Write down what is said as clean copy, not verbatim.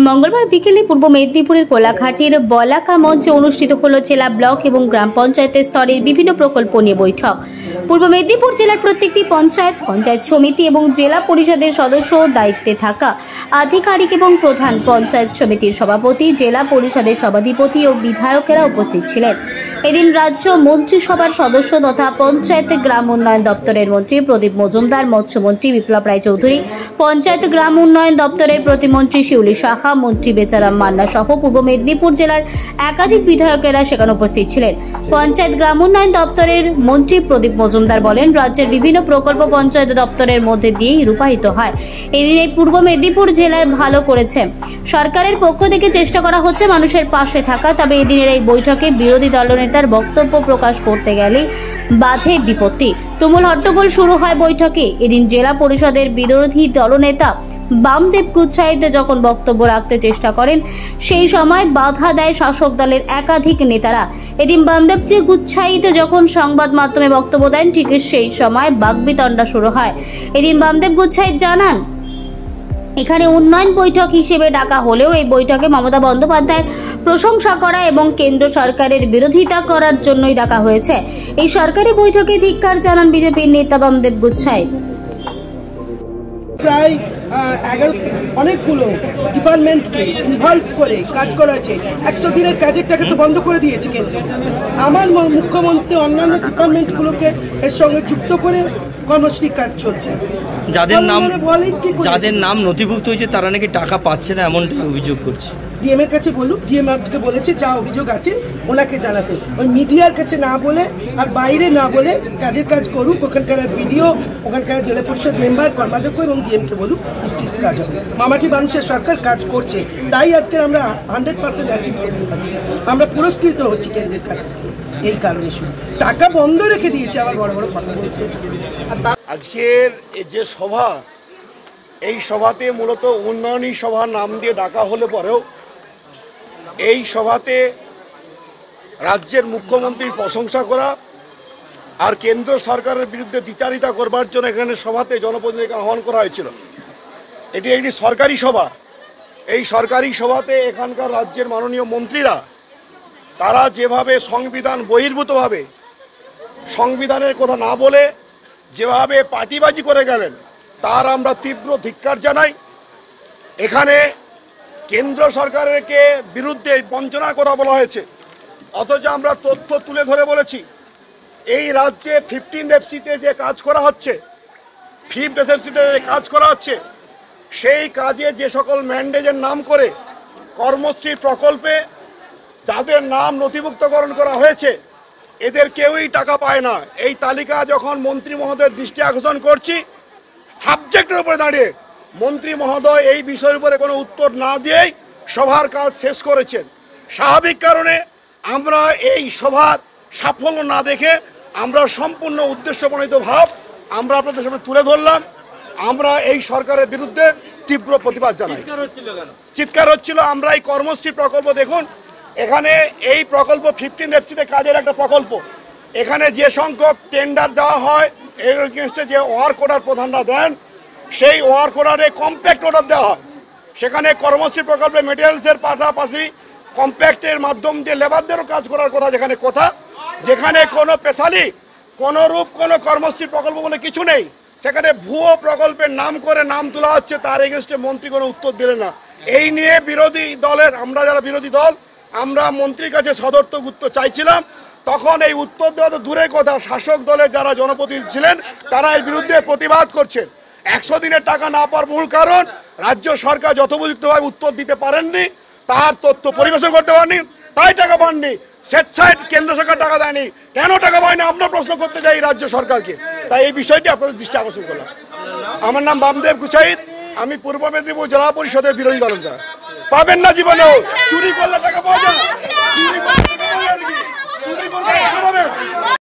মঙ্গলবার বিকেলে পূর্ব মেদিনীপুরের কোলাঘাটের বলাকা মঞ্চে অনুষ্ঠিত হল জেলা ব্লক এবং গ্রাম পঞ্চায়েতের স্তরের বিভিন্ন প্রকল্প নিয়ে বৈঠক। পূর্ব মেদিনীপুর জেলার প্রত্যেকটি পঞ্চায়েত সমিতি এবং জেলা পরিষদের সদস্য দায়িত্বে থাকা আধিকারিক এবং প্রধান পঞ্চায়েত সমিতির সভাপতি, জেলা পরিষদের সভাধিপতি ও বিধায়কেরা উপস্থিত ছিলেন। এদিন রাজ্য মন্ত্রিসভার সদস্য তথা পঞ্চায়েত গ্রাম উন্নয়ন দপ্তরের মন্ত্রী প্রদীপ মজুমদার, মৎস্যমন্ত্রী বিপ্লব রায়চৌধুরী, পঞ্চায়েত গ্রাম উন্নয়ন দপ্তরের প্রতিমন্ত্রী শিউলি সাহা, মন্ত্রী বেচারাম মান্না সহ পূর্ব মেদিনীপুর জেলার একাধিক বিধায়কেরা সেখানে উপস্থিত ছিলেন। পঞ্চায়েত গ্রাম উন্নয়ন দপ্তরের মন্ত্রী প্রদীপ মজুমদার বলেন, রাজ্যের বিভিন্ন প্রকল্প পঞ্চায়েত দপ্তরের মধ্যে দিয়েই রূপায়িত হয়। এদিন এই পূর্ব মেদিনীপুর জেলার ভালো করেছে, সরকারের পক্ষ থেকে চেষ্টা করা হচ্ছে মানুষের পাশে থাকা। তবে এদিনের এই বৈঠকে বিরোধী দলনেতার বক্তব্য প্রকাশ করতে গেলে বাধে বিপত্তি, তুমুল হট্টগোল শুরু হয় বৈঠকে। এদিন জেলা পরিষদের বিরোধী দলনেতা বামদেব গুচ্ছাইতে যখন বক্তব্য রাখতে চেষ্টা করেন, সেই সময় বাধা দেয় শাসক দলের একাধিক নেতারা। এদিন বামদেব গুচ্ছাইতে যখন সংবাদ মাধ্যমে বক্তব্য দেন, ঠিক সেই সময় বাকবিতণ্ডা শুরু হয়। এদিন বামদেব গুচ্ছাইত জানান, এখানে উন্নয়ন বৈঠক হিসেবে ডাকা হলেও এই বৈঠকে মমতা বন্দ্যোপাধ্যায়ের প্রশংসা করা এবং কেন্দ্র সরকারের বিরোধিতা করার জন্যই ডাকা হয়েছে। এই সরকারি বৈঠকে ধিক্কার জানান বিজেপির নেতা বামদেব গুচ্ছাইত। প্রায় 11 অনেকগুলো ডিপার্টমেন্টকে ইনভলভ করে কাজ করা হয়েছে। 100 দিনের কাজের টাকা তো বন্ধ করে দিয়েছে কেন্দ্র। আমার মুখ্যমন্ত্রী অন্যান্য ডিপার্টমেন্টগুলোকে এর সঙ্গে যুক্ত করে কর্মসূচির কাজ চলছে। যাদের নাম নথিভুক্ত হয়েছে তারা নাকি টাকা পাচ্ছে না, এমন অভিযোগ করছে। ডিএম এর কাছে বলুক, ডিএম আজকে বলেছে যা অভিযোগ আছে ওনাকে জানাতে, ওই মিডিয়ার কাছে না বলে আর বাইরে না বলে কাজের কাজ করুক। ওখানকার বিডিও, ওখানকার জেলা পরিষদ মেম্বার, কর্মাধ্যক্ষ এবং ডিএমকে বলুক, নিশ্চিত কাজ হবে। মামাটি মানুষের সরকার কাজ করছে, তাই আজকে আমরা 100% অ্যাচিভ করতে পারছি। আমরা পুরস্কৃত হচ্ছি কেন্দ্রের কাছ থেকে। এই কারণে শুধু টাকা বন্ধ রেখে দিয়েছে, আবার বড় বড় কথা বলছে। আজকের যে সভা, এই সভাতে মূলত উন্নয়নী সভার নাম দিয়ে ডাকা হলে পরেও এই সভাতে রাজ্যের মুখ্যমন্ত্রীর প্রশংসা করা আর কেন্দ্র সরকারের বিরুদ্ধে দ্বিচারিতা করবার জন্য এখানে সভাতে জনপ্রতিনিধিকে আহ্বান করা হয়েছিল। এটি একটি সরকারি সভা। এই সরকারি সভাতে এখানকার রাজ্যের মাননীয় মন্ত্রীরা তারা যেভাবে সংবিধান বহির্ভূতভাবে সংবিধানের কথা না বলে যেভাবে পার্টিবাজি করে গেলেন, তার আমরা তীব্র ধিক্কার জানাই। এখানে কেন্দ্র সরকারকে বিরুদ্ধে বঞ্চনার কথা বলা হয়েছে, অথচ আমরা তথ্য তুলে ধরে বলেছি এই রাজ্যে 15 এফসিতে যে কাজ করা হচ্ছে, 5th এফসিতে যে কাজ করা হচ্ছে, সেই কাজে যে সকল ম্যান্ডেজের নাম করে কর্মশ্রী প্রকল্পে যাদের নাম নথিভুক্তকরণ করা হয়েছে, এদের কেউই টাকা পায় না। এই তালিকা যখন মন্ত্রী মহোদয়ের দৃষ্টি আকর্ষণ করছি, সাবজেক্টের উপরে দাঁড়িয়ে মন্ত্রী মহোদয় এই বিষয়ের উপরে কোনো উত্তর না দিয়েই সভার কাজ শেষ করেছেন। স্বাভাবিক কারণে আমরা এই সভার সাফল্য না দেখে আমরা সম্পূর্ণ উদ্দেশ্যপ্রণীত ভাব আমরা আপনাদের সামনে তুলে ধরলাম। আমরা এই সরকারের বিরুদ্ধে তীব্র প্রতিবাদ জানাই। চিৎকার হচ্ছিল। আমরা এই কর্মশ্রী প্রকল্প দেখুন, এখানে এই প্রকল্প 15 এফসিতে কাজের একটা প্রকল্প। এখানে যে সংখ্যক টেন্ডার দেওয়া হয়, এর এগেনস্টে যে ওয়ার্ক অর্ডার প্রধানরা দেন, সেই ওয়ার্ক অর্ডারে কম্প্যাক্ট অর্ডার দেওয়া হয়। সেখানে কর্মশ্রী প্রকল্পে মেটেরিয়ালসের পাশাপাশি কম্প্যাক্টের মাধ্যম দিয়ে লেবারদেরও কাজ করার কথা, যেখানে কোনো স্পেশালি কোনোরূপ কোনো কর্মশ্রী প্রকল্প বলে কিছু নেই, সেখানে ভুয়ো প্রকল্পের নাম করে নাম তোলা হচ্ছে। তার এগেনস্টে মন্ত্রী কোনো উত্তর দিলেন না। এই নিয়ে বিরোধী দলের, আমরা যারা বিরোধী দল, আমরা মন্ত্রীর কাছে সদর্থক উত্তর চাইছিলাম। তখন এই উত্তর দেওয়া তো দূরের কথা, শাসক দলের যারা জনপ্রতিনিধি ছিলেন তারা এর বিরুদ্ধে প্রতিবাদ করছেন। 100 দিনের টাকা না পাওয়ার মূল কারণ রাজ্য সরকার যথোপযুক্তভাবে উত্তর দিতে পারেননি, তার তথ্য পরিবেশন করতে পারেননি, তাই টাকা পাননি। স্বেচ্ছায় কেন্দ্র সরকার টাকা দেয়নি, কেন টাকা পায়নি আমরা প্রশ্ন করতে চাই রাজ্য সরকারকে। তাই এই বিষয়টি আপনাদের দৃষ্টি আকর্ষণ করলাম। আমার নাম বামদেব গুচ্ছাইত, আমি পূর্ব মেদিনীপুর জেলা পরিষদের বিরোধী দলনেতা। পাবেন না জীবনেও, চুরি করলে টাকা পাওয়া যায়, চুরি করলে টাকা পাওয়া যায় নাকি? চুরি করলে টাকা পাবেন।